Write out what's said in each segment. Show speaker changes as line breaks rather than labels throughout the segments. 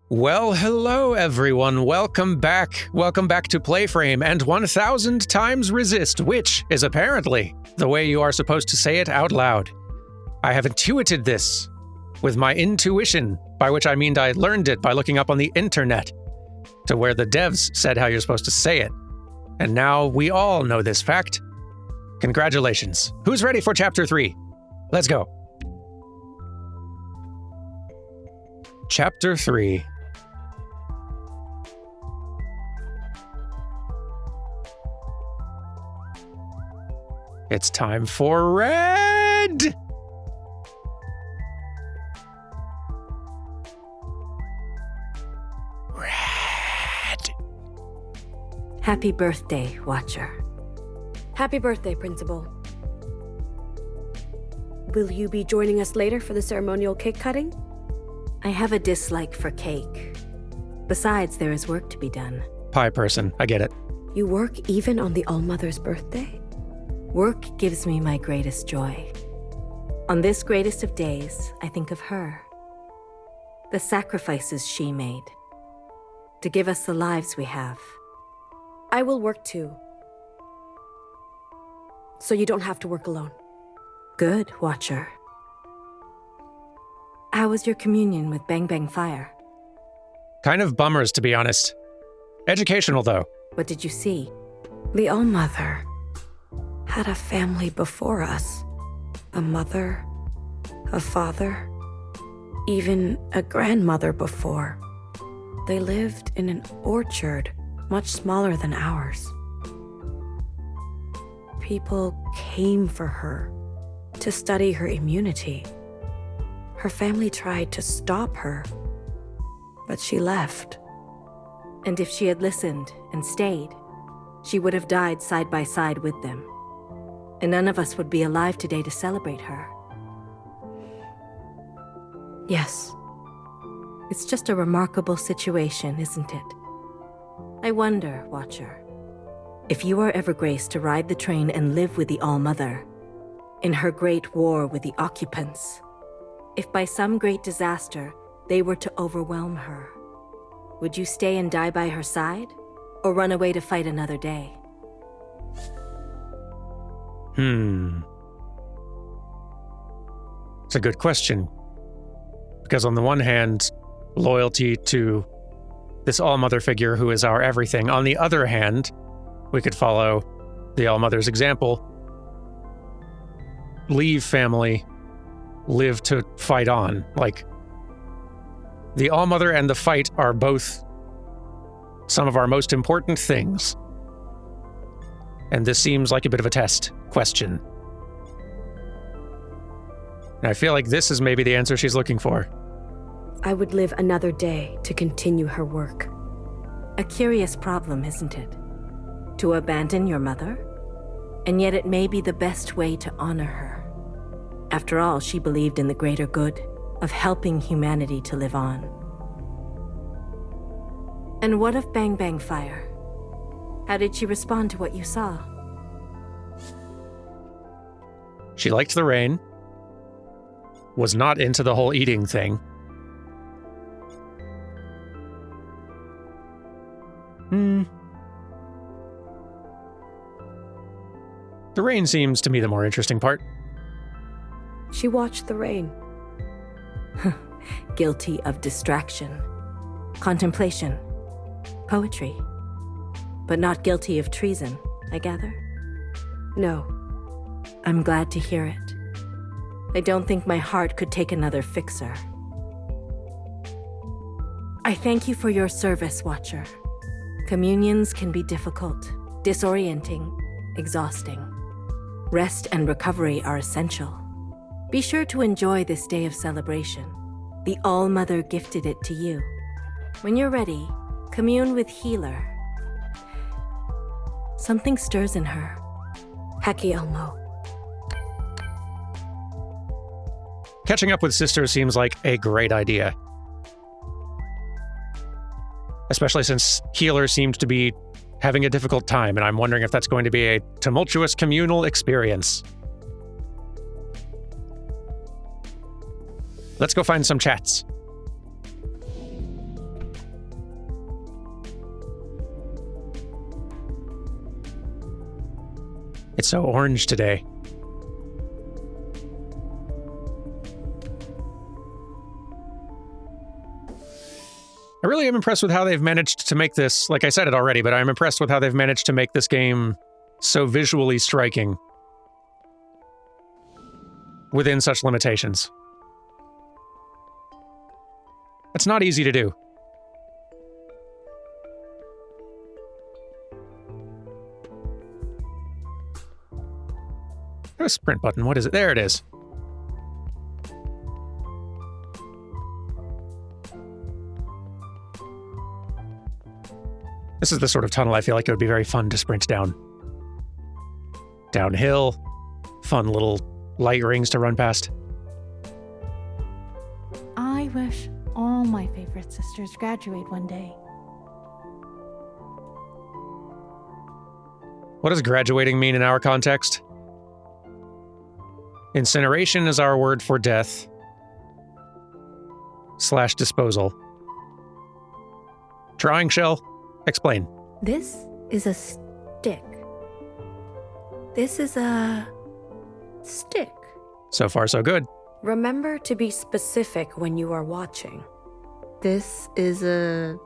Well, hello everyone. Welcome back. Welcome back to PlayFrame and 1000xRESIST, which is apparently the way you are supposed to say it out loud. I have intuited this with my intuition, by which I mean I learned it by looking up on the internet to where the devs said how you're supposed to say it. And now we all know this fact. Congratulations. Who's ready for Chapter 3? Let's go. Chapter 3. It's time for red! Red.
Happy birthday, Watcher.
Happy birthday, Principal. Will you be joining us later for the ceremonial cake cutting?
I have a dislike for cake. Besides, there is work to be done.
Pie person, I get it.
You work even on the All-Mother's birthday?
Work gives me my greatest joy. On this greatest of days, I think of her. The sacrifices she made to give us the lives we have.
I will work too. So you don't have to work alone.
Good, Watcher. How was your communion with Bang Bang Fire?
Kind of bummers, to be honest. Educational, though.
What did you see?
The All-Mother had a family before us. A mother, a father, even a grandmother before. They lived in an orchard much smaller than ours. People came for her to study her immunity. Her family tried to stop her, but she left.
And if she had listened and stayed, she would have died side by side with them. And none of us would be alive today to celebrate her.
Yes.
It's just a remarkable situation, isn't it? I wonder, Watcher, if you are ever graced to ride the train and live with the All-Mother, in her great war with the occupants, if by some great disaster they were to overwhelm her, would you stay and die by her side, or run away to fight another day?
It's a good question. Because on the one hand, loyalty to this All-Mother figure who is our everything. On the other hand, we could follow the All-Mother's example. Leave family, live to fight on. Like, the All-Mother and the fight are both some of our most important things. And this seems like a bit of a test question. And I feel like this is maybe the answer she's looking for.
I would live another day to continue her work.
A curious problem, isn't it? To abandon your mother? And yet it may be the best way to honor her. After all, she believed in the greater good of helping humanity to live on. And what of Bang Bang Fire? How did she respond to what you saw?
She liked the rain, was not into the whole eating thing. The rain seems to me the more interesting part.
She watched the rain.
Guilty of distraction, contemplation, poetry, but not guilty of treason, I gather?
No.
I'm glad to hear it. I don't think my heart could take another fixer. I thank you for your service, Watcher. Communions can be difficult, disorienting, exhausting. Rest and recovery are essential. Be sure to enjoy this day of celebration. The All-Mother gifted it to you. When you're ready, commune with Healer. Something stirs in her.
Hekki Elmo.
Catching up with Sister seems like a great idea. Especially since Healer seemed to be having a difficult time, and I'm wondering if that's going to be a tumultuous communal experience. Let's go find some chats. It's so orange today. I really am impressed with how they've managed to make this, like I said it already, but I'm impressed with how they've managed to make this game so visually striking within such limitations. It's not easy to do. A sprint button, what is it? There it is. This is the sort of tunnel I feel like it would be very fun to sprint down. Downhill, fun little light rings to run past.
I wish all my favorite sisters graduate one day.
What does graduating mean in our context? Incineration is our word for death / disposal. Drawing shell? Explain.
This is a stick. This is a stick.
So far, so good.
Remember to be specific when you are watching. This is a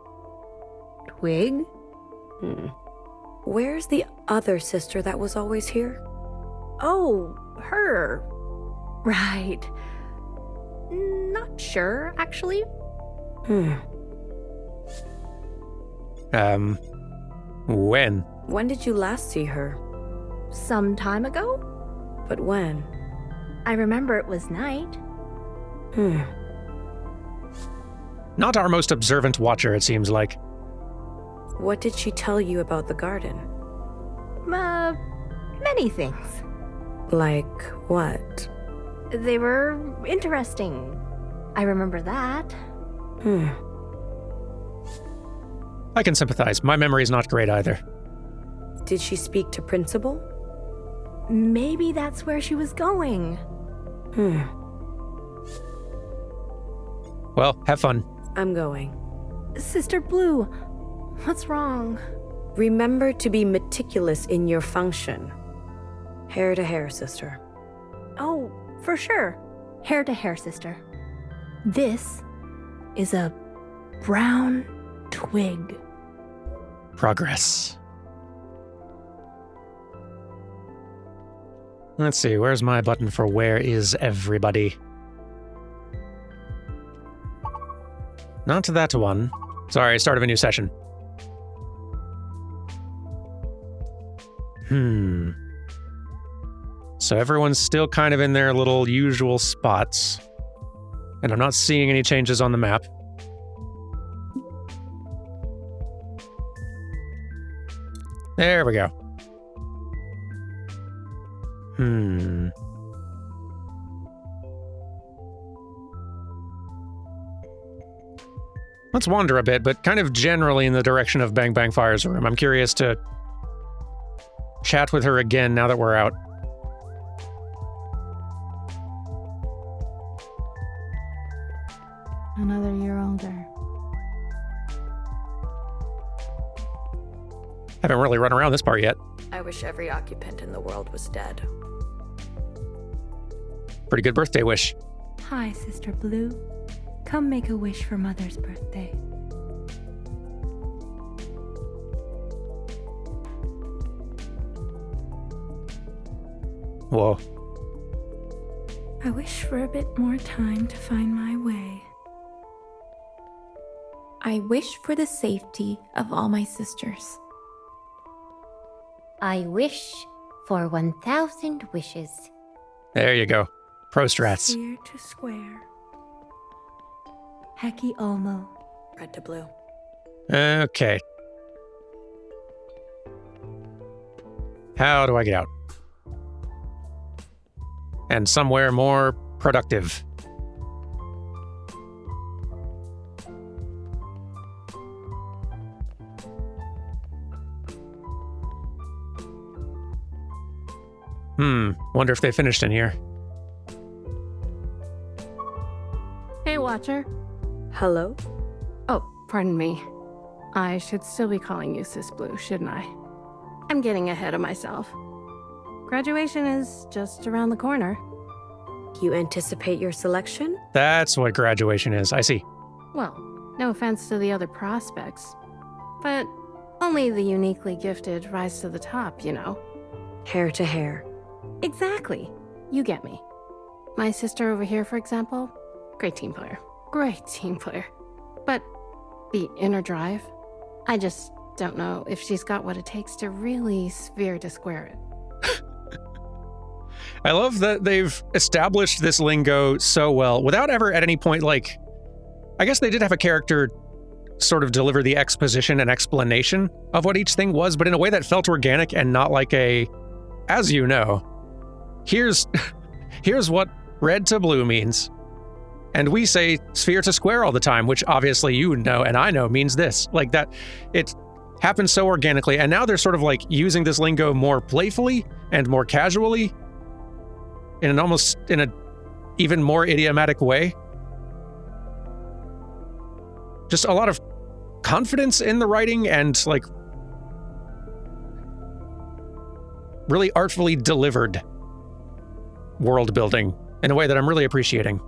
twig? Where's the other sister that was always here?
Oh, her. Right. Not sure, actually.
When?
When did you last see her?
Some time ago?
But when?
I remember it was night.
Not our most observant watcher, it seems like.
What did she tell you about the garden?
Many things.
Like what?
They were interesting. I remember that.
I can sympathize. My memory's not great either.
Did she speak to Principal?
Maybe that's where she was going.
Well, have fun.
I'm going.
Sister Blue, what's wrong?
Remember to be meticulous in your function. Hair to hair, sister.
Oh, for sure. Hair to hair, sister. This is a brown twig.
Progress. Let's see, where's my button for where is everybody? Not that one. Sorry, start of a new session. So everyone's still kind of in their little usual spots. And I'm not seeing any changes on the map. There we go. Let's wander a bit, but kind of generally in the direction of Bang Bang Fire's room. I'm curious to chat with her again now that we're out.
Another year older.
Haven't really run around this part yet.
I wish every occupant in the world was dead.
Pretty good birthday wish.
Hi, Sister Blue. Come make a wish for Mother's birthday.
Whoa.
I wish for a bit more time to find my way.
I wish for the safety of all my sisters.
I wish for 1000 wishes.
There you go. Pro strats.
Sphere to square. Hekki Olmo.
Red to blue.
Okay. How do I get out? And somewhere more productive. Wonder if they finished in here.
Hey, Watcher.
Hello?
Oh, pardon me. I should still be calling you Sis Blue, shouldn't I? I'm getting ahead of myself. Graduation is just around the corner.
You anticipate your selection?
That's what graduation is. I see.
Well, no offense to the other prospects, but only the uniquely gifted rise to the top, you know.
Hair to hair.
Exactly. You get me. My sister over here, for example, great team player. Great team player. But the inner drive, I just don't know if she's got what it takes to really sphere to square it.
I love that they've established this lingo so well without ever at any point, like, I guess they did have a character sort of deliver the exposition and explanation of what each thing was, but in a way that felt organic and not like a, as you know, here's what red to blue means. And we say sphere to square all the time, which obviously you know and I know means this. Like that, it happens so organically. And now they're sort of like using this lingo more playfully and more casually in an even more idiomatic way. Just a lot of confidence in the writing and like really artfully delivered world building in a way that I'm really appreciating.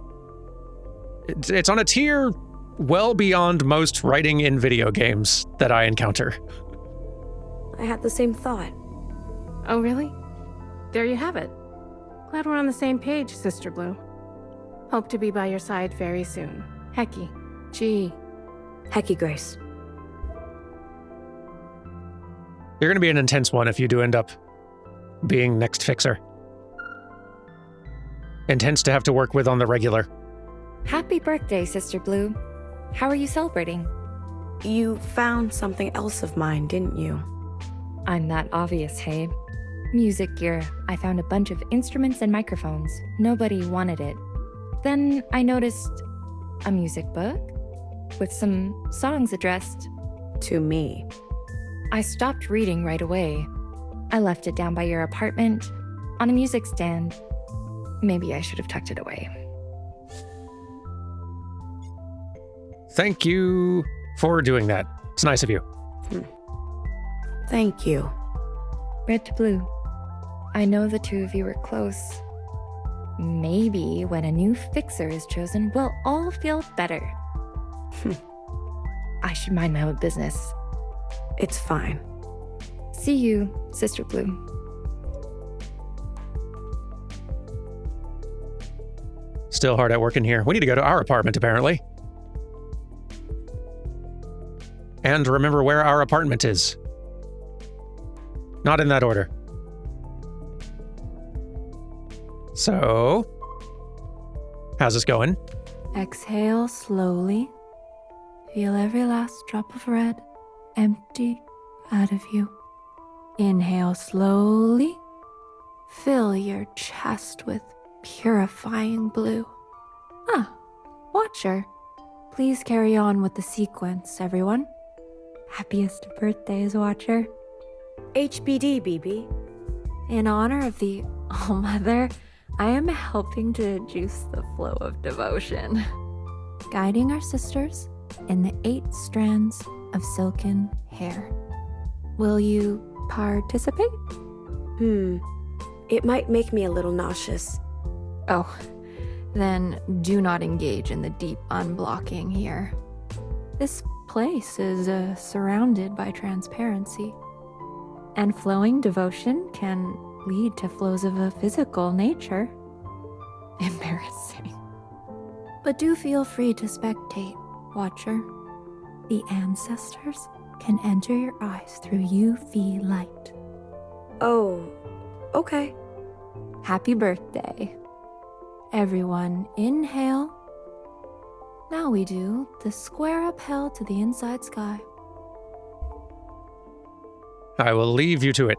It's on a tier well beyond most writing in video games that I encounter.
I had the same thought.
Oh, really? There you have it. Glad we're on the same page, Sister Blue. Hope to be by your side very soon. Hekki. Gee.
Hekki Grace.
You're going to be an intense one if you do end up being next fixer. Intense to have to work with on the regular.
Happy birthday, Sister Blue. How are you celebrating?
You found something else of mine, didn't you?
I'm that obvious, hey? Music gear. I found a bunch of instruments and microphones. Nobody wanted it. Then I noticed a music book with some songs addressed
To me.
I stopped reading right away. I left it down by your apartment on a music stand. Maybe I should have tucked it away.
Thank you for doing that. It's nice of you.
Thank you.
Red to blue. I know the two of you are close. Maybe when a new fixer is chosen, we'll all feel better. I should mind my own business.
It's fine.
See you, Sister Blue.
Still hard at work in here. We need to go to our apartment, apparently. And remember where our apartment is. Not in that order. So, how's this going?
Exhale slowly. Feel every last drop of red empty out of you. Inhale slowly. Fill your chest with purifying blue. Watcher. Please carry on with the sequence, everyone. Happiest birthdays, Watcher.
HBD, BB.
In honor of the All-Mother, I am helping to juice the flow of devotion, guiding our sisters in the 8 strands of silken hair. Will you participate?
It might make me a little nauseous.
Oh, then do not engage in the deep unblocking here. This place is surrounded by transparency, and flowing devotion can lead to flows of a physical nature. Embarrassing. But do feel free to spectate, Watcher. The ancestors can enter your eyes through UV light.
Oh, okay.
Happy birthday. Everyone, inhale. Now we do the square upheld to the inside sky.
I will leave you to it.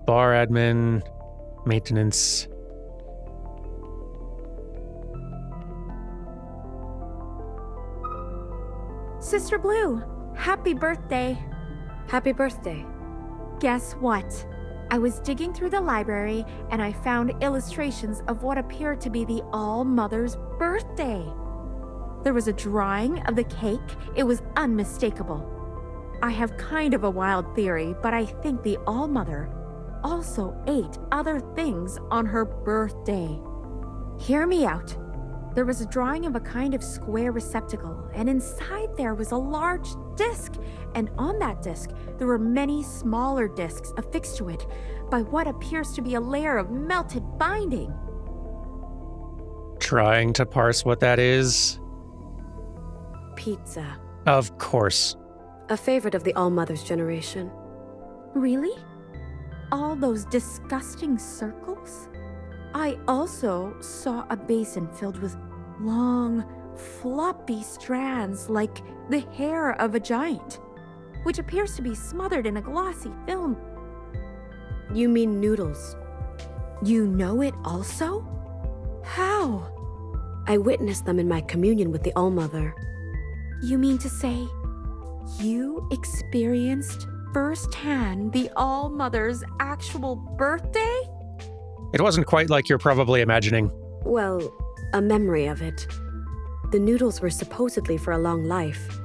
Bar admin, maintenance.
Sister Blue, happy birthday.
Happy birthday.
Guess what? I was digging through the library and I found illustrations of what appeared to be the All-Mother's birthday. There was a drawing of the cake. It was unmistakable. I have kind of a wild theory, but I think the All-Mother also ate other things on her birthday. Hear me out. There was a drawing of a kind of square receptacle, and inside there was a large disc, and on that disc there were many smaller discs affixed to it by what appears to be a layer of melted binding.
Trying to parse what that is?
Pizza.
Of course.
A favorite of the All-Mother's generation.
Really? All those disgusting circles? I also saw a basin filled with long, floppy strands like the hair of a giant, which appears to be smothered in a glossy film.
You mean noodles?
You know it also? How?
I witnessed them in my communion with the All-Mother.
You mean to say you experienced firsthand the All-Mother's actual birthday?
It wasn't quite like you're probably imagining.
Well, a memory of it. The noodles were supposedly for a long life,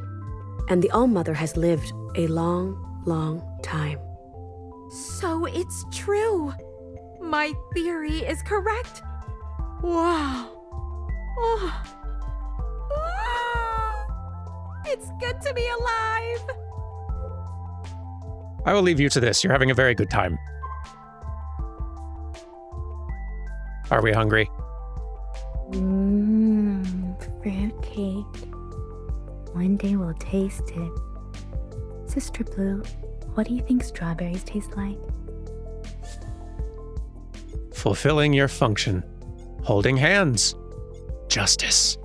and the All-Mother has lived a long, long time.
So it's true. My theory is correct. Wow. Oh. It's good to be alive.
I will leave you to this. You're having a very good time. Are we hungry?
Fruitcake. One day we'll taste it. Sister Blue, what do you think strawberries taste like?
Fulfilling your function. Holding hands. Justice.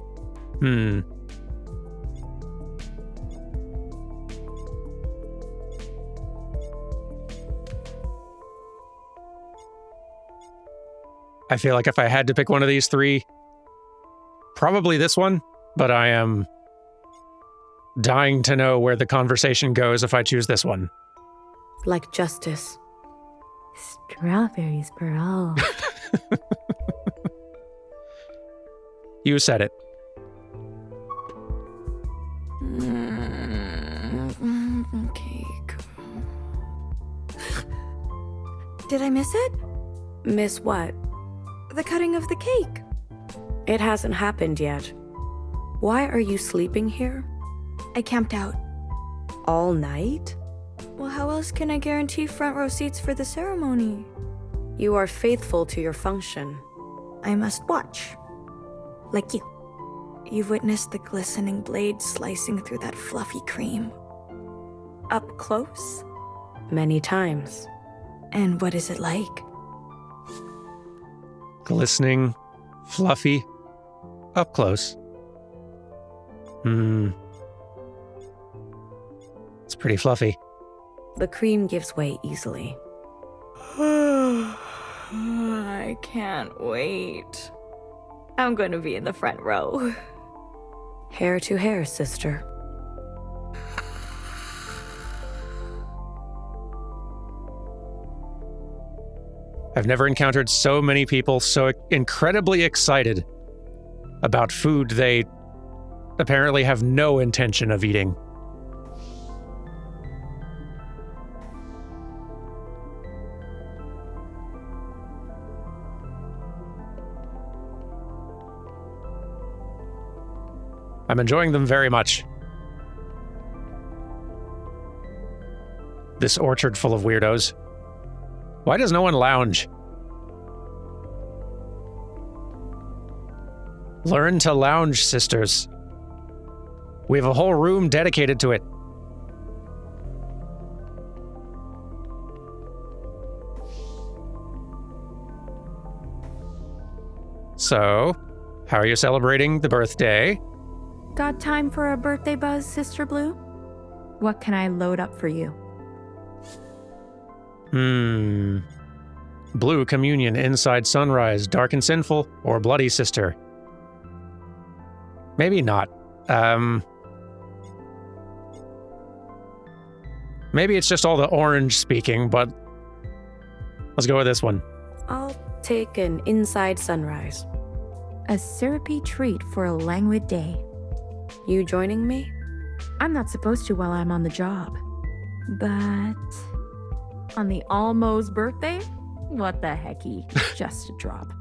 I feel like if I had to pick one of these three, probably this one, but I am dying to know where the conversation goes if I choose this one.
Like justice.
Strawberries for all.
You said it.
Cake. Did I miss it?
Miss what?
The cutting of the cake.
It hasn't happened yet. Why are you sleeping here?
I camped out.
All night?
Well, how else can I guarantee front row seats for the ceremony?
You are faithful to your function.
I must watch. Like you. You've witnessed the glistening blade slicing through that fluffy cream. Up close?
Many times.
And what is it like?
Glistening, fluffy, up close. It's pretty fluffy.
The cream gives way easily.
I can't wait. I'm going to be in the front row.
Hair to hair, sister.
I've never encountered so many people so incredibly excited about food they apparently have no intention of eating. I'm enjoying them very much. This orchard full of weirdos. Why does no one lounge? Learn to lounge, sisters. We have a whole room dedicated to it. So, how are you celebrating the birthday?
Got time for a birthday buzz, Sister Blue? What can I load up for you?
Blue communion inside sunrise, dark and sinful, or bloody sister? Maybe not. Maybe it's just all the orange speaking, but let's go with this one.
I'll take an inside sunrise.
A syrupy treat for a languid day.
You joining me?
I'm not supposed to while I'm on the job. But on the almost birthday? What the hecky? Just a drop.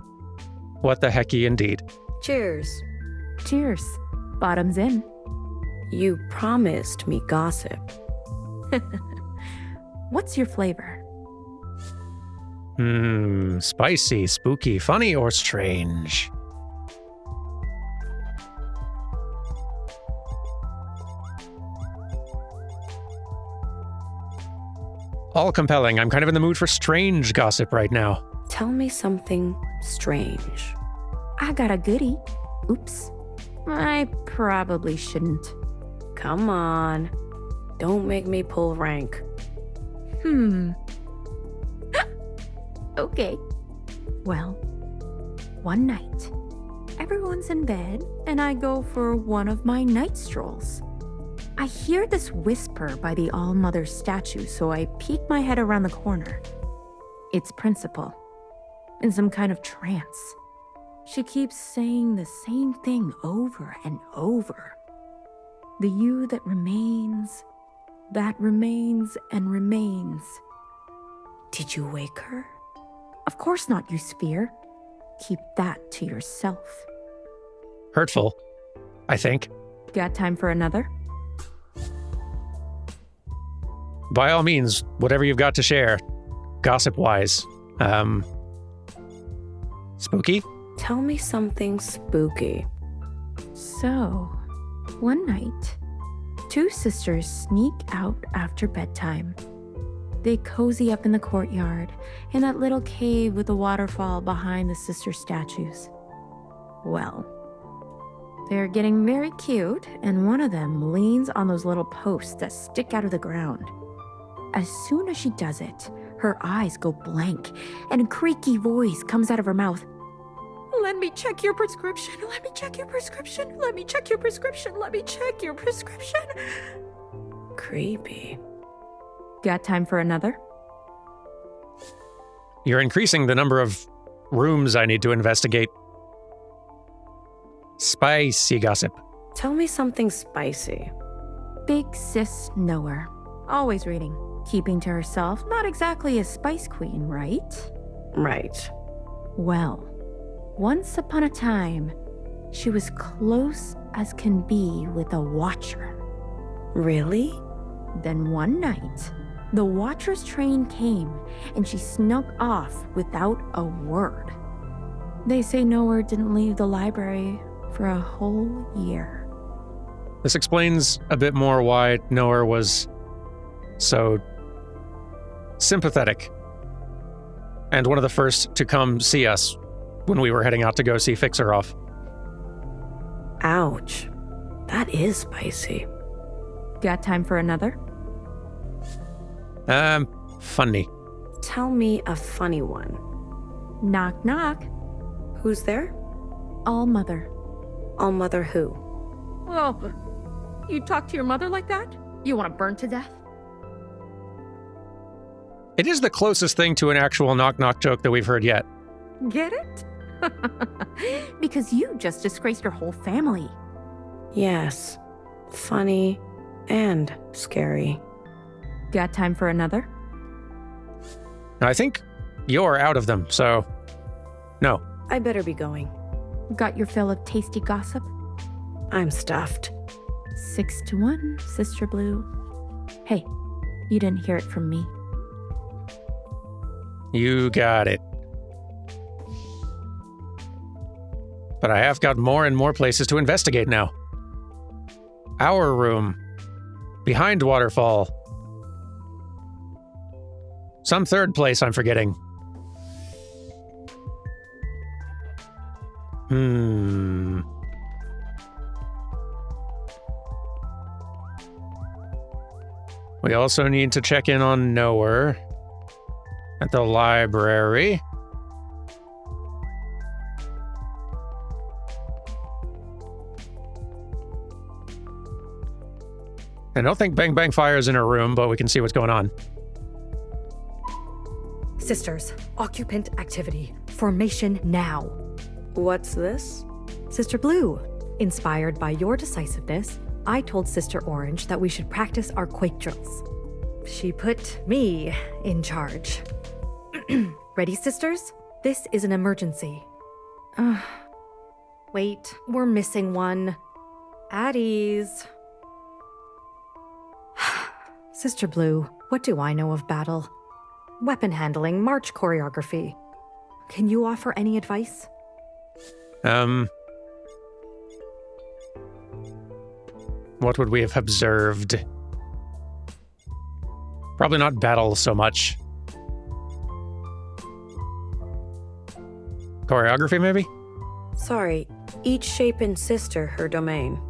What the hecky indeed.
Cheers.
Cheers. Bottoms in.
You promised me gossip.
What's your flavor?
Spicy, spooky, funny, or strange? All compelling. I'm kind of in the mood for strange gossip right now.
Tell me something strange.
I got a goodie. Oops. I probably shouldn't.
Come on. Don't make me pull rank.
Okay. Well, one night, everyone's in bed, and I go for one of my night strolls. I hear this whisper by the All-Mother statue, so I peek my head around the corner. It's Principal, in some kind of trance. She keeps saying the same thing over and over. The you that remains and remains.
Did you wake her?
Of course not, you sphere. Keep that to yourself.
Hurtful, I think.
Got time for another?
By all means, whatever you've got to share, gossip-wise. Spooky?
Tell me something spooky.
So, one night, two sisters sneak out after bedtime. They cozy up in the courtyard, in that little cave with a waterfall behind the sister statues. Well, they're getting very cute, and one of them leans on those little posts that stick out of the ground. As soon as she does it, her eyes go blank, and a creaky voice comes out of her mouth. Let me check your prescription. Let me check your prescription. Let me check your prescription. Let me check your prescription.
Creepy.
Got time for another?
You're increasing the number of rooms I need to investigate. Spicy gossip.
Tell me something spicy.
Big sis knower. Always reading. Keeping to herself. Not exactly a spice queen, right?
Right.
Well, once upon a time, she was close as can be with a watcher.
Really?
Then one night, the Watcher's train came, and she snuck off without a word. They say Nowhere didn't leave the library for a whole year.
This explains a bit more why Nowhere was so sympathetic and one of the first to come see us when we were heading out to go see Fixer Off.
Ouch. That is spicy.
Got time for another?
Funny.
Tell me a funny one.
Knock, knock.
Who's there?
All-Mother.
All-Mother who?
Oh, you talk to your mother like that? You want to burn to death?
It is the closest thing to an actual knock-knock joke that we've heard yet.
Get it? Because you just disgraced your whole family.
Yes. Funny and scary.
Got time for another?
I think you're out of them, so no.
I better be going.
Got your fill of tasty gossip?
I'm stuffed.
6-1, Sister Blue. Hey, you didn't hear it from me.
You got it. But I have got more and more places to investigate now. Our room. Behind Waterfall. Some third place I'm forgetting. We also need to check in on Nowhere at the library. I don't think Bang Bang Fire's in her room, but we can see what's going on.
Sisters, occupant activity. Formation now.
What's this?
Sister Blue, Inspired by your decisiveness, I told Sister Orange that we should practice our quake drills. She put me in charge. Ready, sisters? This is an emergency. Wait, we're missing one. At ease. Sister Blue, what do I know of battle? Weapon handling, march choreography. Can you offer any advice?
What would we have observed? Probably not battle so much. Choreography, maybe?
Sorry, each shape and sister her domain.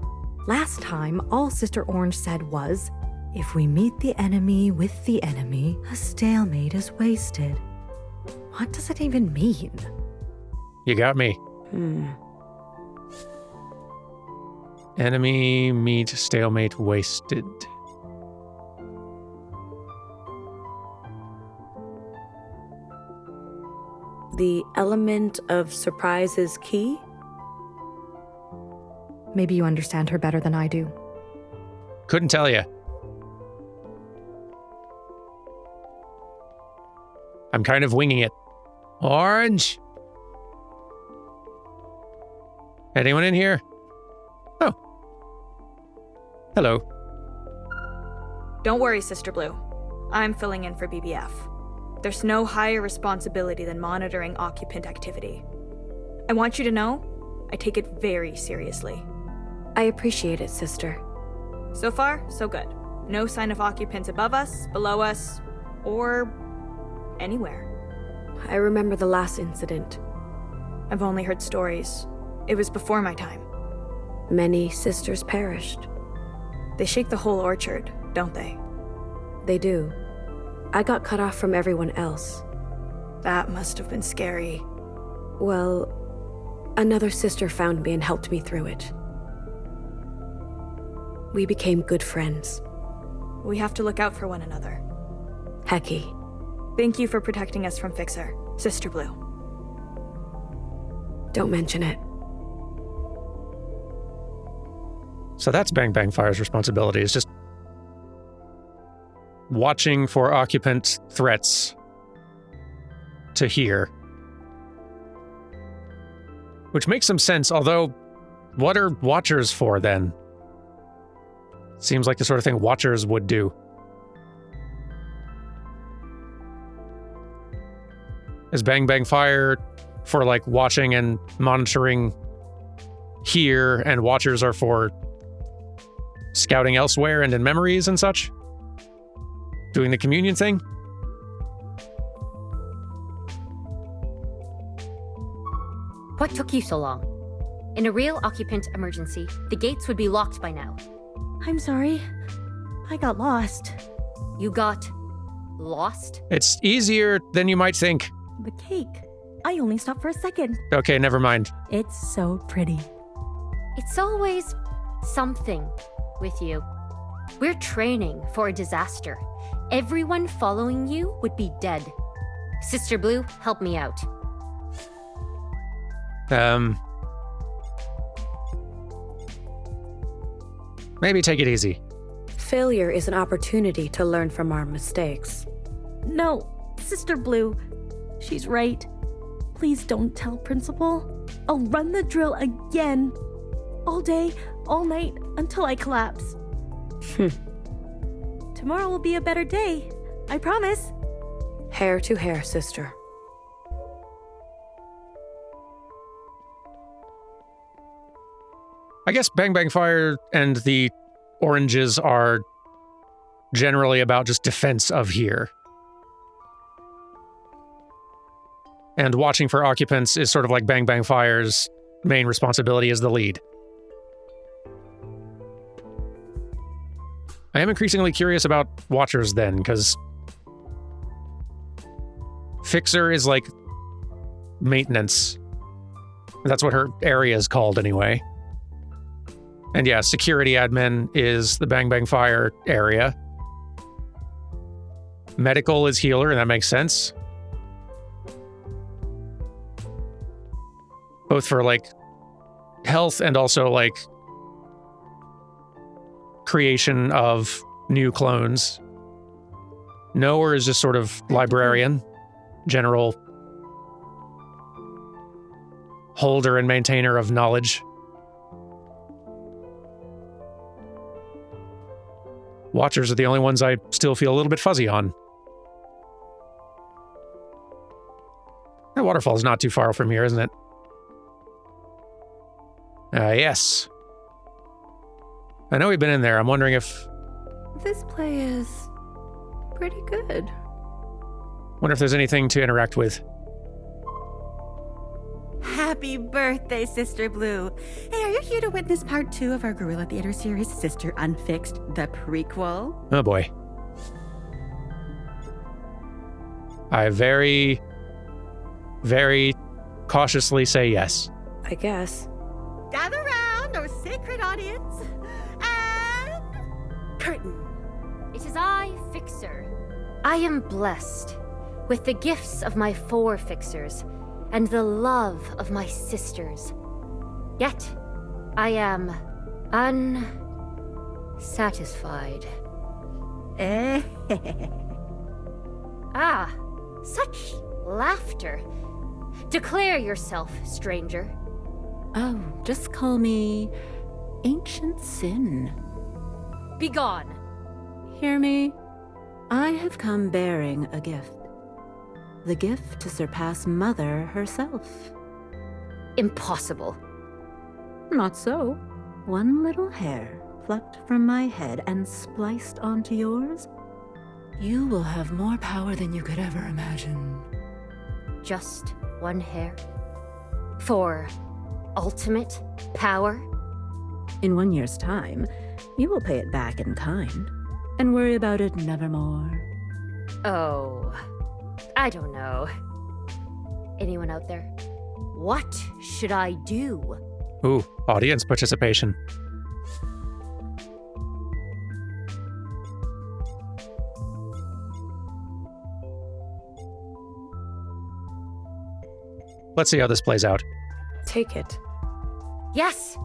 Last time, all Sister Orange said was, if we meet the enemy with the enemy, a stalemate is wasted. What does it even mean?
You got me. Enemy meet stalemate wasted.
The element of surprise is key?
Maybe you understand her better than I do.
Couldn't tell you. I'm kind of winging it. Orange? Anyone in here? Oh. Hello.
Don't worry, Sister Blue. I'm filling in for BBF. There's no higher responsibility than monitoring occupant activity. I want you to know, I take it very seriously.
I appreciate it, sister.
So far, so good. No sign of occupants above us, below us, or anywhere.
I remember the last incident.
I've only heard stories. It was before my time.
Many sisters perished.
They shake the whole orchard, don't they?
They do. I got cut off from everyone else.
That must have been scary.
Well, another sister found me and helped me through it. We became good friends.
We have to look out for one another.
Hekki.
Thank you for protecting us from Fixer, Sister Blue.
Don't mention it.
So that's Bang Bang Fire's responsibility, is just watching for occupant threats to hear. Which makes some sense, although what are watchers for then? Seems like the sort of thing watchers would do. Is Bang Bang Fire for like watching and monitoring here, and watchers are for scouting elsewhere and in memories and such? Doing the communion thing?
What took you so long? In a real occupant emergency, the gates would be locked by now.
I'm sorry. I got lost.
You got lost?
It's easier than you might think.
The cake. I only stopped for a second.
Okay, never mind.
It's so pretty.
It's always something with you. We're training for a disaster. Everyone following you would be dead. Sister Blue, help me out.
Maybe take it easy.
Failure is an opportunity to learn from our mistakes.
No, Sister Blue. She's right. Please don't tell Principal. I'll run the drill again. All day, all night, until I collapse. Tomorrow will be a better day. I promise.
Hair to hair, sister.
I guess Bang Bang Fire and the oranges are generally about just defense of here. And watching for occupants is sort of like Bang Bang Fire's main responsibility as the lead. I am increasingly curious about watchers then, because Fixer is like maintenance. That's what her area is called anyway. And yeah, security admin is the Bang Bang Fire area. Medical is healer, and that makes sense. Both for like health and also, like, creation of new clones. Knower is just sort of librarian, general holder and maintainer of knowledge. Watchers are the only ones I still feel a little bit fuzzy on. That waterfall's not too far from here, isn't it? Yes. I know we've been in there. I'm wondering if...
This play is pretty good.
Wonder if there's anything to interact with.
Happy birthday, Sister Blue. Hey, are you here to witness part 2 of our Guerrilla Theater series, Sister Unfixed, the prequel?
Oh boy. I very, very cautiously say yes.
I guess.
Gather round, our sacred audience, and... curtain.
It is I, Fixer. I am blessed with the gifts of my 4 Fixers and the love of my sisters. Yet, I am unsatisfied. Ah, such laughter. Declare yourself, stranger.
Oh, just call me Ancient Sin.
Begone.
Hear me? I have come bearing a gift. The gift to surpass Mother herself.
Impossible.
Not so. One little hair plucked from my head and spliced onto yours. You will have more power than you could ever imagine.
Just one hair? For ultimate power?
In 1 year's time, you will pay it back in kind, and worry about it nevermore.
Oh, I don't know. Anyone out there? What should I do?
Ooh, audience participation. Let's see how this plays out.
Take it.
Yes,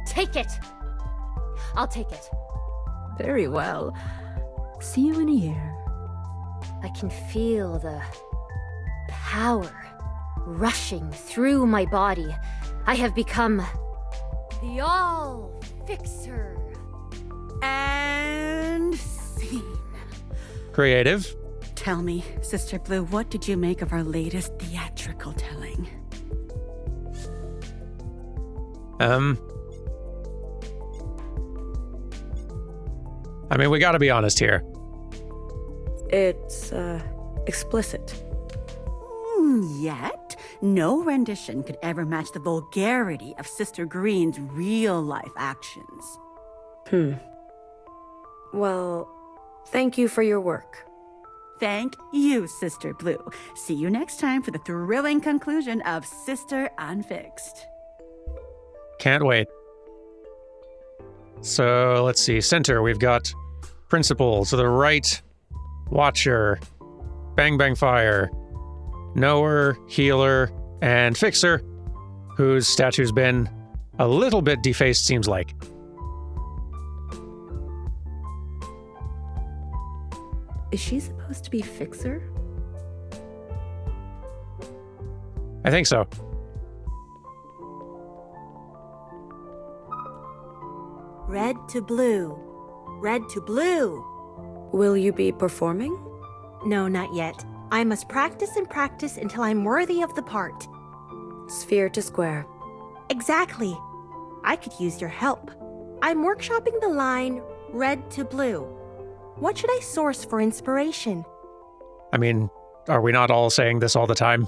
take it. I'll take it.
Very well. See you in a year.
I can feel the power rushing through my body. I have become the All-Fixer.
And scene.
Creative.
Tell me, Sister Blue, what did you make of our latest theatrical telling?
I mean, we gotta be honest here.
It's, explicit.
Yet, no rendition could ever match the vulgarity of Sister Green's real-life actions.
Well, thank you for your work.
Thank you, Sister Blue. See you next time for the thrilling conclusion of Sister Unfixed.
Can't wait. So, let's see. Center, we've got Principal. To the right, Watcher, Bang Bang Fire, Knower, Healer, and Fixer, whose statue's been a little bit defaced, seems like.
Is she supposed to be Fixer?
I think so.
Red to blue. Red to blue.
Will you be performing?
No, not yet. I must practice and practice until I'm worthy of the part.
Sphere to square.
Exactly. I could use your help. I'm workshopping the line red to blue. What should I source for inspiration?
I mean, are we not all saying this all the time?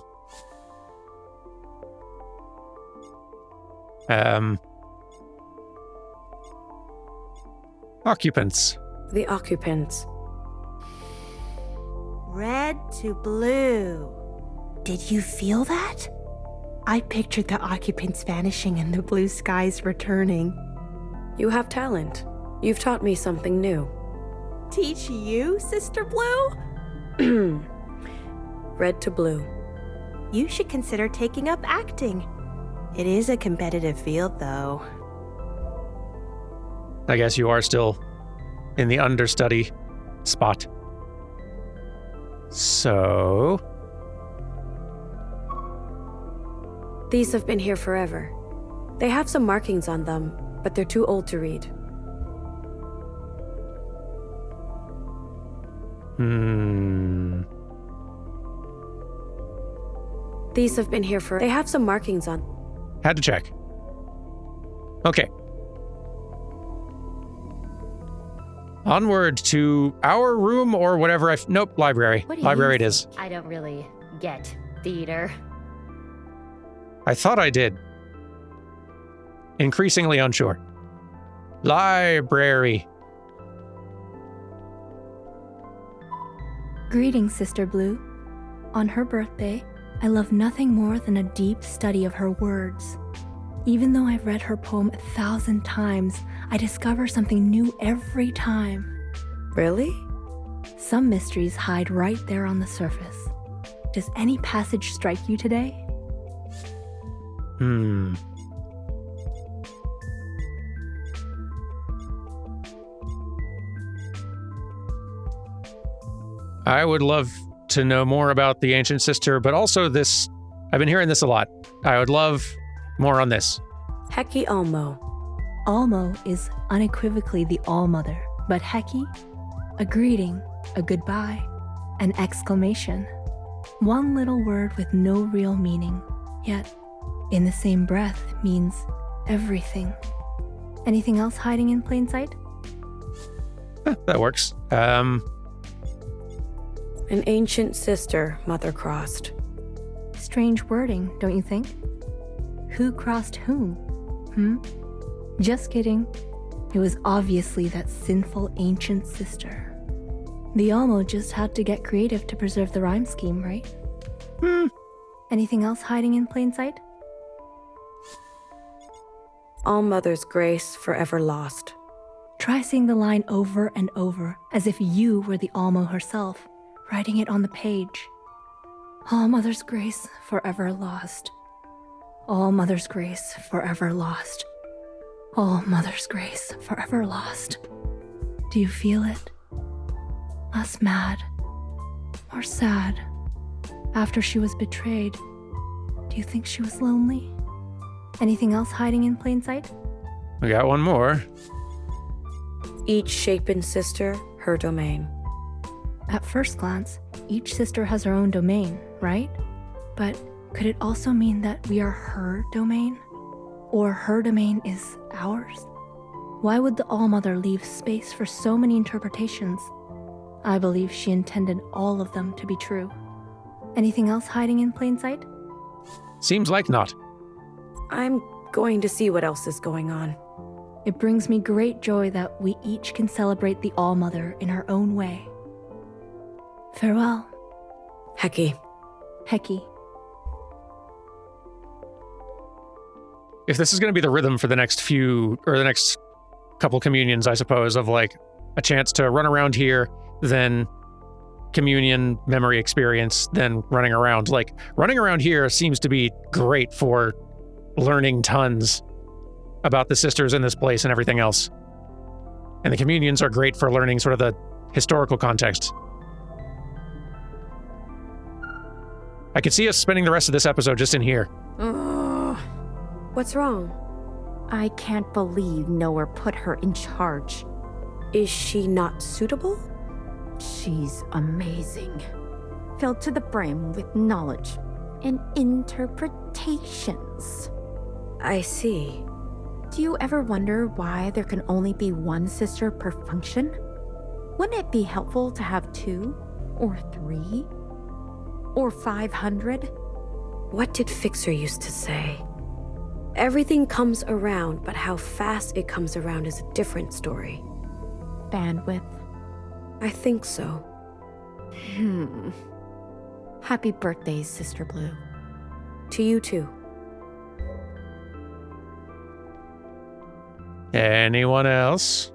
Occupants.
The occupants.
Red to blue. Did you feel that? I pictured the occupants vanishing and the blue skies returning.
You have talent. You've taught me something new.
Teach you, Sister Blue?
Red to blue.
You should consider taking up acting.
It is a competitive field, though.
I guess you are still in the understudy spot. So...
These have been here forever. They have some markings on them, but they're too old to read. These have been here for... They have some markings on...
Had to check. Okay. Onward to our room or whatever Nope, library.
What do
Library
you
it is.
think? I don't really get theater.
I thought I did. Increasingly unsure. Library.
Greetings, Sister Blue. On her birthday, I love nothing more than a deep study of her words. Even though I've read her poem 1,000 times, I discover something new every time.
Really?
Some mysteries hide right there on the surface. Does any passage strike you today?
I would love to know more about the Ancient Sister, but also this... I've been hearing this a lot. I would love more on this.
Hekki Almo.
Almo is unequivocally the All-Mother, but Hekki? A greeting, a goodbye, an exclamation. One little word with no real meaning, yet in the same breath means everything. Anything else hiding in plain sight?
That works.
An ancient sister, Mother crossed.
Strange wording, don't you think? Who crossed whom? Just kidding. It was obviously that sinful ancient sister. The Almo just had to get creative to preserve the rhyme scheme, right? Anything else hiding in plain sight?
All Mother's grace forever lost.
Try saying the line over and over, as if you were the Almo herself, writing it on the page. All Mother's grace forever lost. All Mother's grace forever lost. All Mother's grace forever lost. Do you feel it? Less mad, more sad. After she was betrayed, do you think she was lonely? Anything else hiding in plain sight?
We got one more.
Each shapen sister, her domain.
At first glance, each sister has her own domain, right? But could it also mean that we are her domain? Or her domain is ours? Why would the All-Mother leave space for so many interpretations? I believe she intended all of them to be true. Anything else hiding in plain sight?
Seems like not.
I'm going to see what else is going on.
It brings me great joy that we each can celebrate the All-Mother in our own way. Farewell.
Hekki.
Hekki.
If this is going to be the rhythm for the next few, or the next couple communions, I suppose, of like a chance to run around here, then communion memory experience, then running around. Like, running around here seems to be great for learning tons about the sisters in this place and everything else. And the communions are great for learning sort of the historical context. I could see us spending the rest of this episode just in here.
What's wrong?
I can't believe Nowhere put her in charge.
Is she not suitable?
She's amazing. Filled to the brim with knowledge and interpretations.
I see.
Do you ever wonder why there can only be one sister per function? Wouldn't it be helpful to have 2 or 3 or 500?
What did Fixer used to say? Everything comes around, but how fast it comes around is a different story.
Bandwidth?
I think so.
Happy birthday, Sister Blue.
To you too.
Anyone else?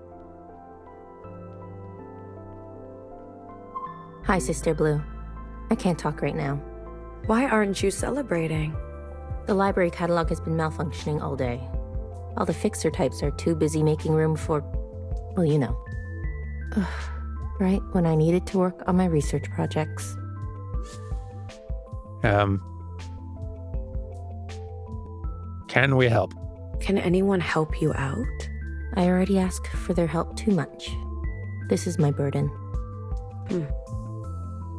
Hi, Sister Blue. I can't talk right now.
Why aren't you celebrating?
The library catalog has been malfunctioning all day. All the fixer types are too busy making room for, well, you know. Right when I needed to work on my research projects.
Can we help?
Can anyone help you out?
I already ask for their help too much. This is my burden.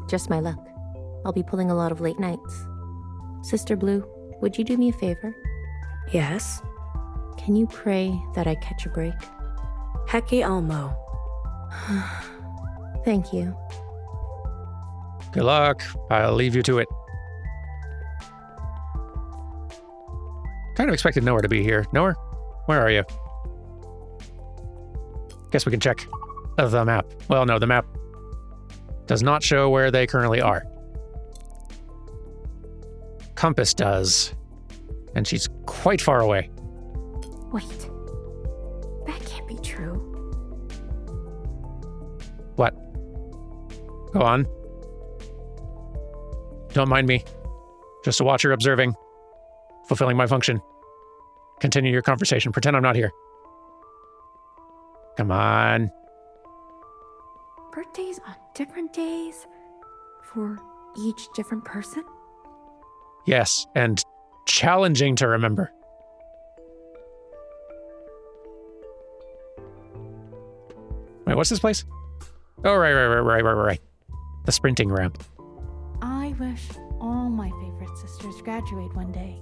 Just my luck. I'll be pulling a lot of late nights. Sister Blue, would you do me a favor?
Yes?
Can you pray that I catch a break?
Hekki Almo.
Thank you.
Good luck. I'll leave you to it. Kind of expected Nowhere to be here. Nowhere? Where are you? Guess we can check the map. Well, no, the map does not show where they currently are. Compass does. And she's quite far away.
Wait. That can't be true.
What? Go on. Don't mind me. Just a watcher observing. Fulfilling my function. Continue your conversation. Pretend I'm not here. Come on.
Birthdays on different days? For each different person?
Yes, and challenging to remember. Wait, what's this place? Oh, right. The sprinting ramp.
I wish all my favorite sisters graduate one day.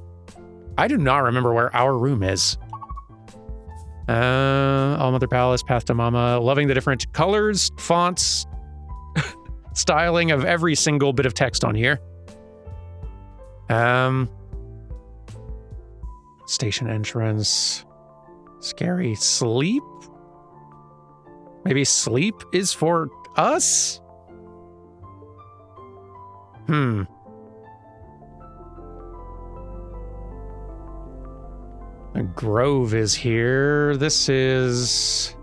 I do not remember where our room is. All Mother Palace, Path to Mama, loving the different colors, fonts, styling of every single bit of text on here. Station entrance. Scary. Sleep? Maybe sleep is for us? A grove is here. This is...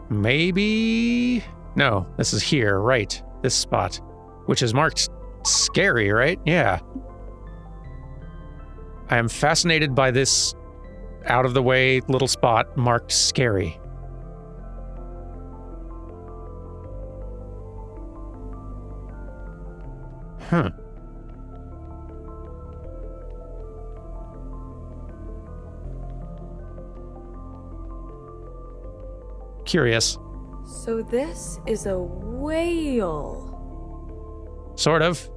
maybe... no, this is here, right. This spot, which is marked scary, right? Yeah. I am fascinated by this out-of-the-way little spot marked scary. Curious.
So this is a whale.
Sort of.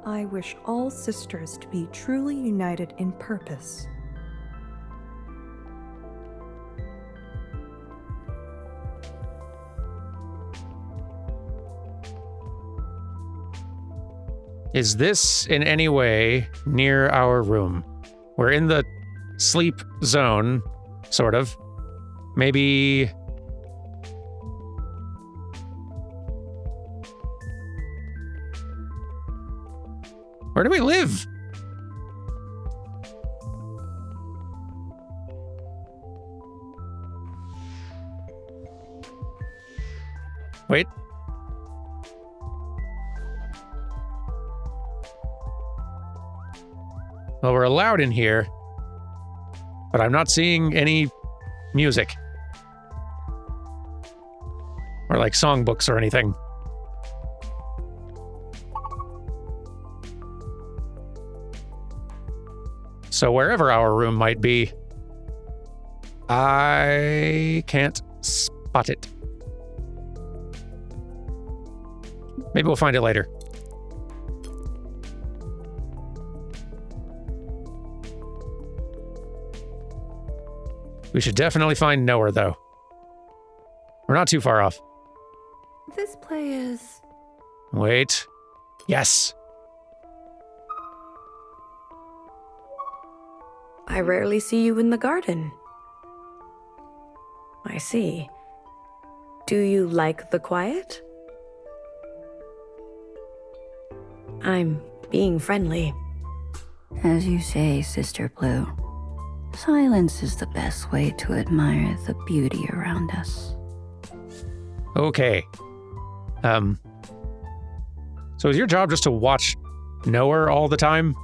I wish all sisters to be truly united in purpose.
Is this in any way near our room? We're in the sleep zone, sort of. Maybe... where do we live? Wait. Well, we're allowed in here, but I'm not seeing any music. Or like songbooks or anything. So wherever our room might be, I can't spot it. Maybe we'll find it later. We should definitely find Nowhere, though. We're not too far off.
This play is...
wait. Yes.
I rarely see you in the garden. I see. Do you like the quiet? I'm being friendly.
As you say, Sister Blue, silence is the best way to admire the beauty around us.
Okay. So is your job just to watch Knower all the time?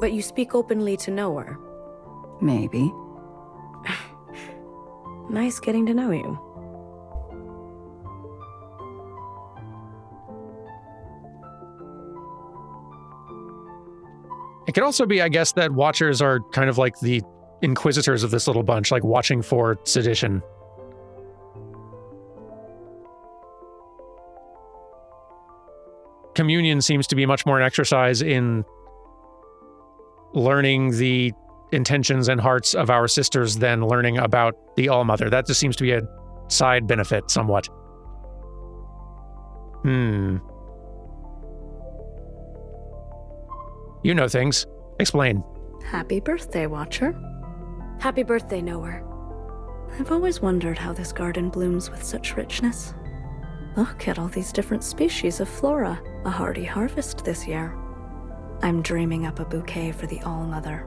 But you speak openly to Knower.
Maybe.
Nice getting to know you.
It could also be, I guess, that Watchers are kind of like the inquisitors of this little bunch, like watching for sedition. Communion seems to be much more an exercise in learning the intentions and hearts of our sisters than learning about the All-Mother. That just seems to be a side benefit somewhat. You know things. Explain.
Happy birthday, Watcher. Happy birthday, Knower. I've always wondered how this garden blooms with such richness. Look at all these different species of flora. A hearty harvest this year. I'm dreaming up a bouquet for the All-Mother.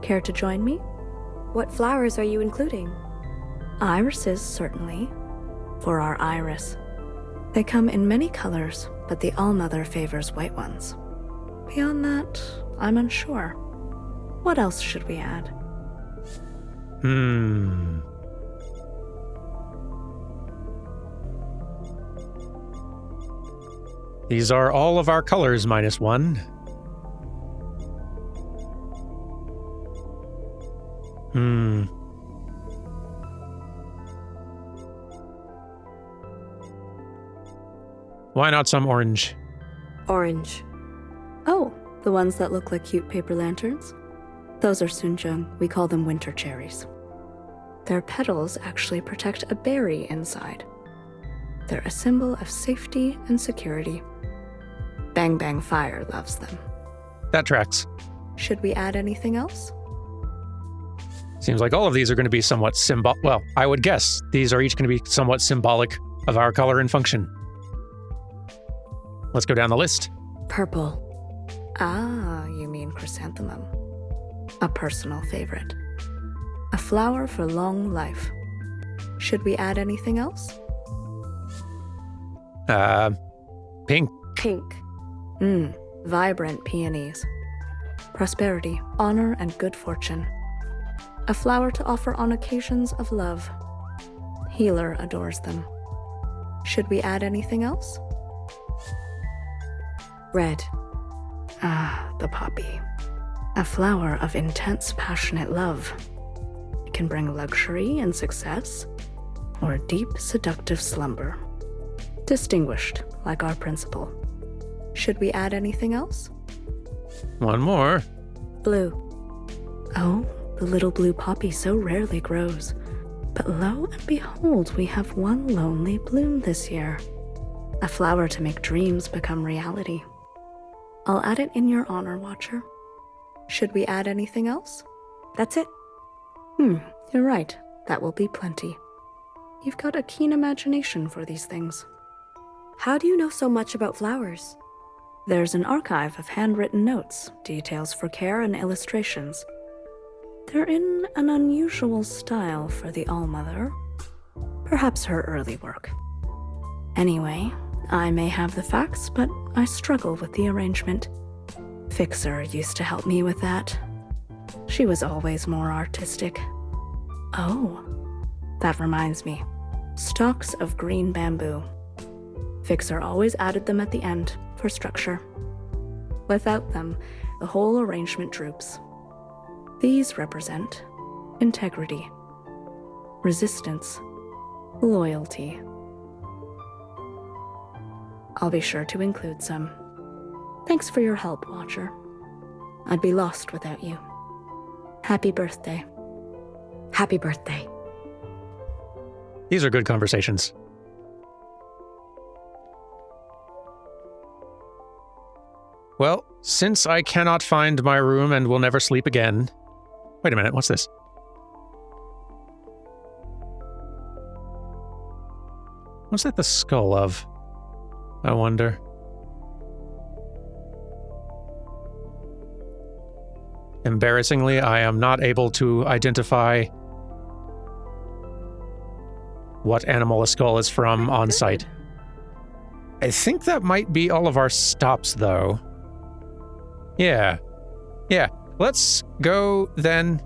Care to join me? What flowers are you including? Irises, certainly. For our iris. They come in many colors, but the All-Mother favors white ones. Beyond that, I'm unsure. What else should we add?
These are all of our colors minus one. Why not some orange?
Orange. Oh, the ones that look like cute paper lanterns? Those are sunjung. We call them winter cherries. Their petals actually protect a berry inside. They're a symbol of safety and security. Bang Bang Fire loves them.
That tracks.
Should we add anything else?
Seems like all of these are going to be somewhat well, I would guess these are each going to be somewhat symbolic of our color and function. Let's go down the list.
Purple. Ah, you mean chrysanthemum. A personal favorite. A flower for long life. Should we add anything else?
Pink.
Pink. Vibrant peonies. Prosperity, honor, and good fortune. A flower to offer on occasions of love. Healer adores them. Should we add anything else? Red. Ah, the poppy. A flower of intense, passionate love. It can bring luxury and success, or deep, seductive slumber. Distinguished, like our principal. Should we add anything else?
One more.
Blue. Oh, the little blue poppy so rarely grows. But lo and behold, we have one lonely bloom this year. A flower to make dreams become reality. I'll add it in your honor, Watcher. Should we add anything else? That's it. You're right. That will be plenty. You've got a keen imagination for these things. How do you know so much about flowers? There's an archive of handwritten notes, details for care and illustrations. They're in an unusual style for the All-Mother. Perhaps her early work. Anyway, I may have the facts, but I struggle with the arrangement. Fixer used to help me with that. She was always more artistic. Oh, that reminds me. Stalks of green bamboo. Fixer always added them at the end for structure. Without them, the whole arrangement droops. These represent integrity, resistance, loyalty. I'll be sure to include some. Thanks for your help, Watcher. I'd be lost without you. Happy birthday. Happy birthday.
These are good conversations. Well, since I cannot find my room and will never sleep again... Wait a minute, what's this? What's that the skull of? I wonder. Embarrassingly, I am not able to identify what animal a skull is from on site. I think that might be all of our stops, though. Yeah. Yeah. Let's go, then,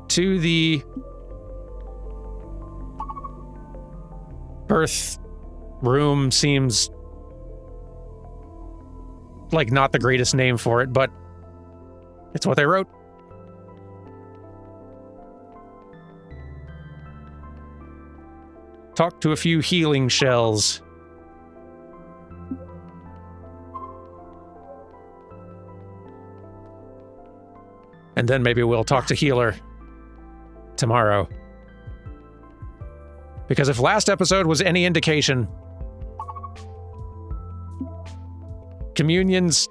to the birth room. Seems like not the greatest name for it, but it's what they wrote. Talk to a few healing shells. And then maybe we'll talk to Healer tomorrow. Because if last episode was any indication, communions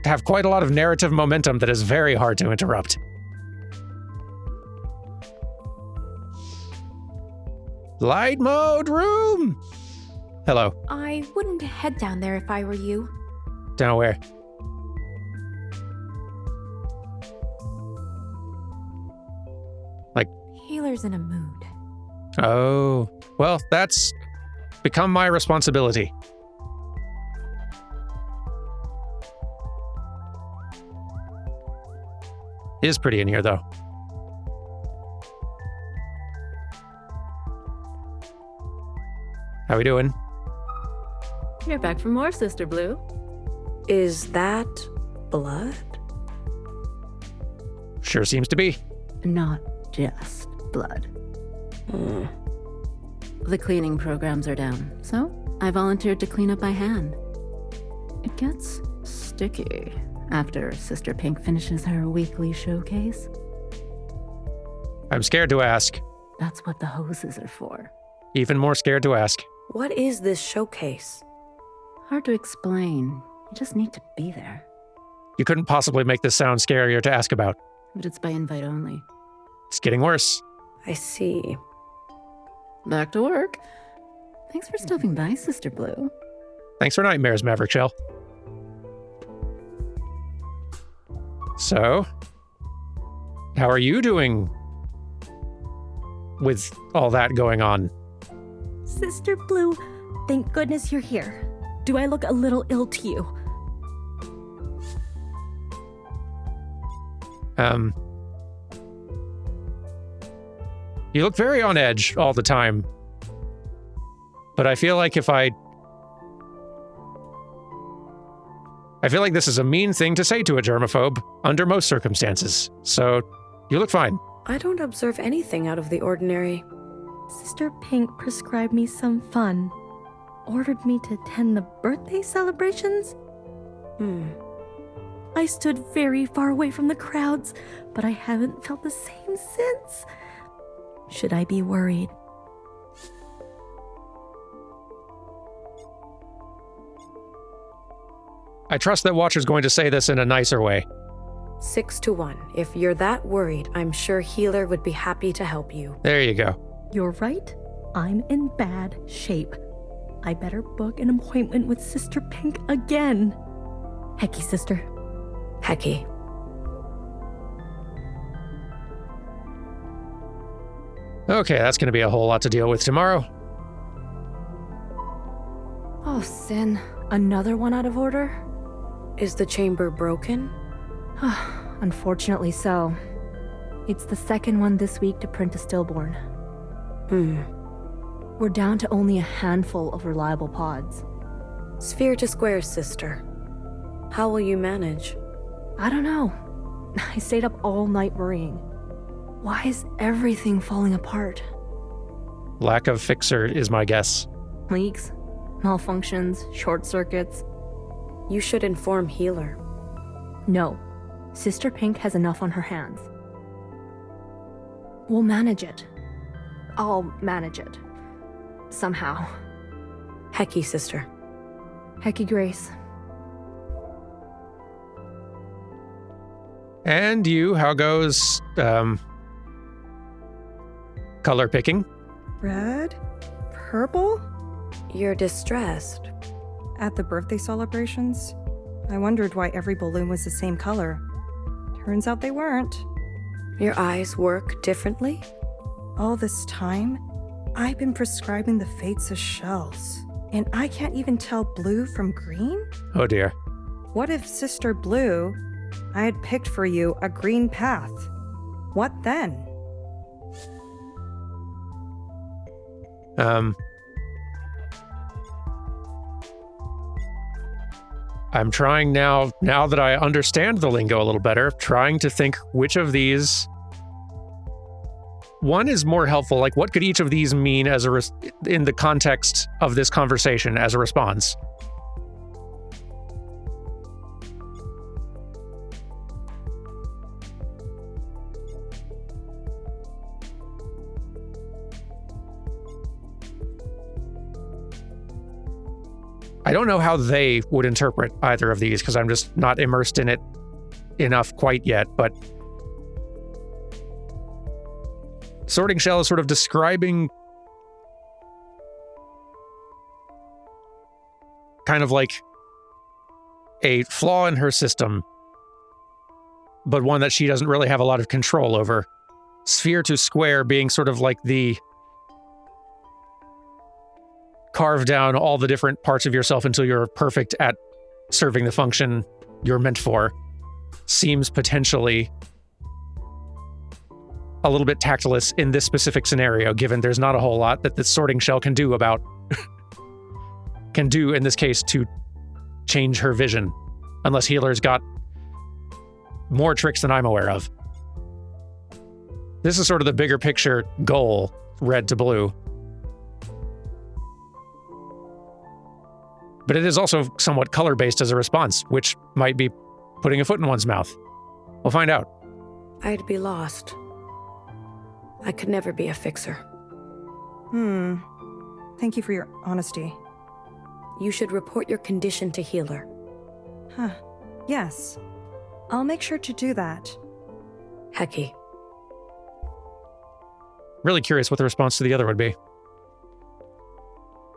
have quite a lot of narrative momentum that is very hard to interrupt. Light mode room! Hello.
I wouldn't head down there if I were you.
Down where? Like...
Healer's in a mood.
Oh. Well, that's become my responsibility. It is pretty in here, though. How we doing?
You're back for more, Sister Blue.
Is that blood?
Sure seems to be.
Not just blood. The cleaning programs are down, so I volunteered to clean up by hand. It gets sticky after Sister Pink finishes her weekly showcase.
I'm scared to ask.
That's what the hoses are for.
Even more scared to ask.
What is this showcase?
Hard to explain. You just need to be there.
You couldn't possibly make this sound scarier to ask about.
But it's by invite only.
It's getting worse.
I see.
Back to work. Thanks for stopping by, Sister Blue.
Thanks for nightmares, Maverick Shell. So, how are you doing with all that going on?
Sister Blue, thank goodness you're here. Do I look a little ill to you?
You look very on edge all the time. But I feel like I feel like this is a mean thing to say to a germaphobe under most circumstances. So, you look fine.
I don't observe anything out of the ordinary.
Sister Pink prescribed me some fun. Ordered me to attend the birthday celebrations. I stood very far away from the crowds, but I haven't felt the same since. Should I be worried?
I trust that Watcher's going to say this in a nicer way.
6-1. If you're that worried, I'm sure Healer would be happy to help you.
There you go.
You're right. I'm in bad shape. I better book an appointment with Sister Pink again. Hekki, sister.
Hekki.
Okay, that's going to be a whole lot to deal with tomorrow.
Oh, Sin. Another one out of order?
Is the chamber broken?
Unfortunately so. It's the second one this week to print a stillborn. We're down to only a handful of reliable pods.
Sphere to square, sister. How will you manage?
I don't know. I stayed up all night worrying. Why is everything falling apart?
Lack of fixer is my guess.
Leaks, malfunctions, short circuits.
You should inform Healer.
No. Sister Pink has enough on her hands. We'll manage it. I'll manage it. Somehow.
Hekki, sister.
Hekki Grace.
And you, how goes, color picking?
Red, Purple?
You're distressed.
At the birthday celebrations, I wondered why every balloon was the same color. Turns out they weren't.
Your eyes work differently?
All this time, I've been prescribing the fates of shells, and I can't even tell blue from green?
Oh dear.
What if Sister Blue, I had picked for you a green path? What then?
I'm trying now that I understand the lingo a little better, trying to think which of these one is more helpful. Like, what could each of these mean as in the context of this conversation as a response? I don't know how they would interpret either of these because I'm just not immersed in it enough quite yet, but Sorting Shell is sort of describing kind of like a flaw in her system, but one that she doesn't really have a lot of control over. Sphere to square being sort of like the carve down all the different parts of yourself until you're perfect at serving the function you're meant for. Seems potentially a little bit tactless in this specific scenario, given there's not a whole lot that the sorting shell can do in this case to change her vision, unless Healer's got more tricks than I'm aware of. This is sort of the bigger picture goal, red to blue. But it is also somewhat color-based as a response, which might be putting a foot in one's mouth. We'll find out.
I'd be lost. I could never be a fixer.
Thank you for your honesty.
You should report your condition to Healer.
Huh. Yes. I'll make sure to do that.
Hekki.
Really curious what the response to the other would be.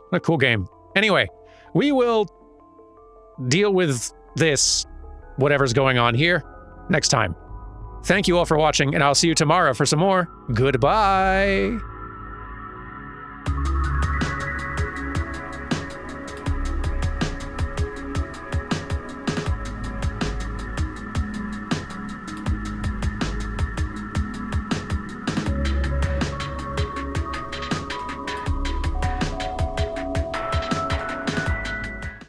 What a cool game. Anyway, we will deal with this, whatever's going on here, next time. Thank you all for watching, and I'll see you tomorrow for some more. Goodbye!